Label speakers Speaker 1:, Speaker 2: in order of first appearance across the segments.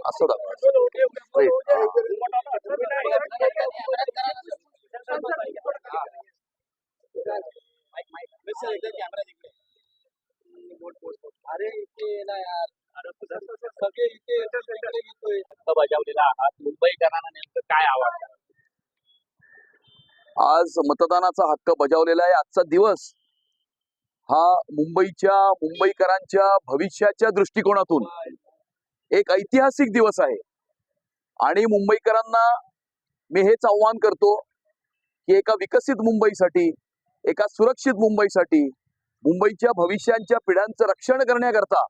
Speaker 1: असं
Speaker 2: अरे इथे ना यार, सगळे इथे बजावलेला आहात. मुंबईकरांना नेमकं काय आवडतं?
Speaker 1: आज मतदानाचा हक्क बजावलेला आहे. आजचा दिवस हा मुंबईकरांच्या भविष्याच्या दृष्टिकोनातून एक ऐतिहासिक दिवस आहे आणि मुंबईकरांना मी हेच आव्हान करतो की एका विकसित मुंबईसाठी, एका सुरक्षित मुंबईसाठी, मुंबईच्या भविष्यांच्या पिढ्यांचं रक्षण करण्याकरता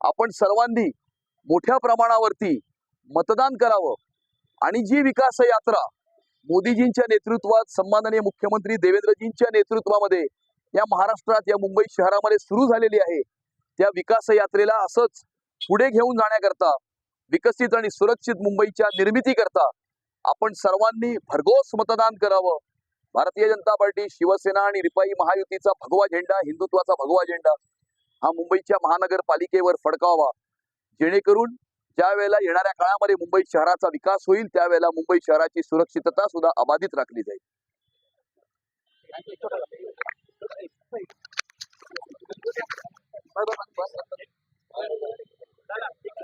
Speaker 1: आपण सर्वांनी मोठ्या प्रमाणावरती मतदान करावं आणि जी विकास यात्रा मोदीजींच्या नेतृत्वात, सन्माननीय मुख्यमंत्री देवेंद्रजींच्या नेतृत्वामध्ये या महाराष्ट्रात, या मुंबई शहरामध्ये सुरू झालेली आहे, त्या विकास यात्रेला असंच पुढे घेऊन जाण्याकरता, विकसित आणि सुरक्षित मुंबईच्या निर्मितीकरता आपण सर्वांनी भरघोस मतदान करावं. भारतीय जनता पार्टी, शिवसेना आणि रिपाई महायुतीचा भगवा झेंडा, हिंदुत्वाचा भगवा झेंडा हा मुंबईच्या महानगरपालिकेवर फडकावा, जेणेकरून ज्या वेळेला येणाऱ्या काळामध्ये मुंबई शहराचा विकास होईल त्यावेळेला मुंबई शहराची सुरक्षितता सुद्धा अबाधित राखली जाईल.